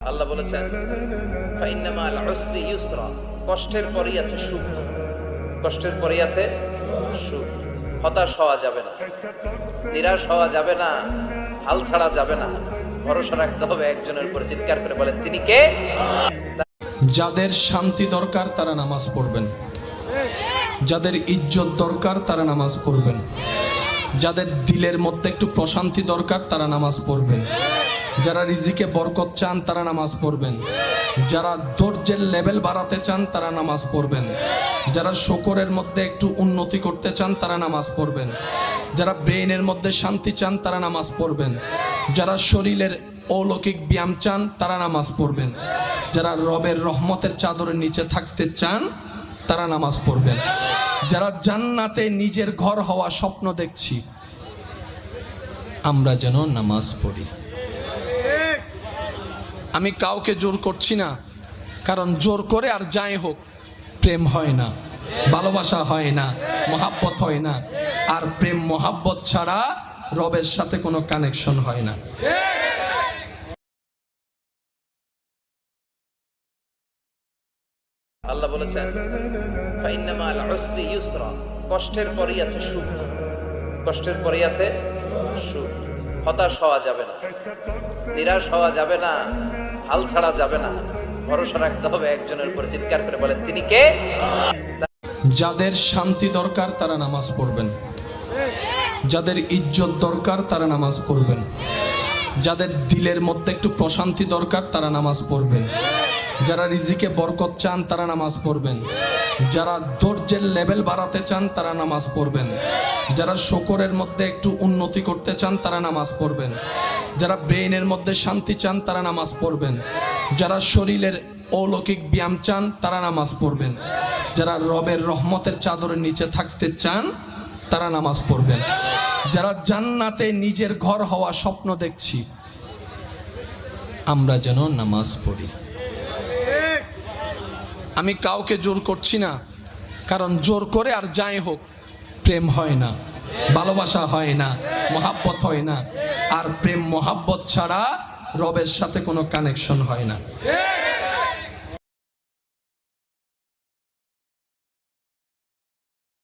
আল্লাহ বলেছেন ফাইন্না মাল উসরি ইউসরা, কষ্টের পরেই আছে সুখ, কষ্টের পরেই আছে সুখ। হতাশ হওয়া যাবে না, নিরাশ হওয়া যাবে না, হাল ছাড়া যাবে না, ভরসা রাখতে হবে একজনের উপর। চিৎকার করে বলেন তিনি কে? যাদের শান্তি দরকার তারা নামাজ পড়বেন, যাদের ইজ্জত দরকার তারা নামাজ পড়বেন, যাদের দিলের মধ্যে একটু প্রশান্তি দরকার তারা নামাজ পড়বেন, যারা রিজিকে বরকত চান তারা নামাজ পড়বেন, যারা ধৈর্যের লেভেল বাড়াতে চান তারা নামাজ পড়বেন, যারা শুকরের মধ্যে একটু উন্নতি করতে চান তারা নামাজ পড়বেন, যারা ব্রেইনের মধ্যে শান্তি চান তারা নামাজ পড়বেন, যারা শরীরের অলৌকিক ব্যায়াম চান তারা নামাজ পড়বেন, যারা রবের রহমতের চাদরের নিচে থাকতে চান তারা নামাজ পড়বেন, যারা জান্নাতে নিজের ঘর হওয়া স্বপ্ন দেখছি আমরা যেন নামাজ পড়ি। আমি কাউকে জোর করছি না, কারণ জোর করে আর যাই হোক প্রেম হয় না, ভালোবাসা হয় না, মহাব্বত হয় না। আর প্রেম মহাব্বত ছাড়া রবের সাথে কোনো কানেকশন হয় না। আল্লাহ বলেছেন ফাইন্না মাল উসরি ইউসরা, কষ্টের পরেই আছে সুখ, কষ্টের পরেই আছে সুখ। হতাশ হওয়া যাবে না, নিরাশ হওয়া যাবে না, হাল ছাড়া যাবে না, ভরসা রাখতে হবে একজনের উপর। চিৎকার করে বলেন তিনি কে? যাদের শান্তি দরকার তারা নামাজ পড়বেন, যাদের ইজ্জত দরকার তারা নামাজ পড়বেন, যাদের দিলের মধ্যে একটু প্রশান্তি দরকার তারা নামাজ পড়বেন, যারা রিজিকে বরকত চান তারা নামাজ পড়বেন, যারা ধৈর্যের লেভেল বাড়াতে চান তারা নামাজ পড়বেন, যারা শুকরের মধ্যে একটু উন্নতি করতে চান তারা নামাজ পড়বেন, যারা ব্রেইনের মধ্যে শান্তি চান তারা নামাজ পড়বেন, যারা শরীরের অলৌকিক ব্যায়াম চান তারা নামাজ পড়বেন, যারা রবের রহমতের চাদরের নিচে থাকতে চান তারা নামাজ পড়বেন, যারা জান্নাতে নিজের ঘর হওয়া স্বপ্ন দেখছি আমরা যেন নামাজ পড়ি। আমি কাউকে জোর করছি না, কারণ জোর করে আর যাই হোক প্রেম হয় না, ভালোবাসা হয় না, মহাব্বত হয় না। আর প্রেম মহাব্বত ছাড়া রবের সাথে কোনো কানেকশন হয় না।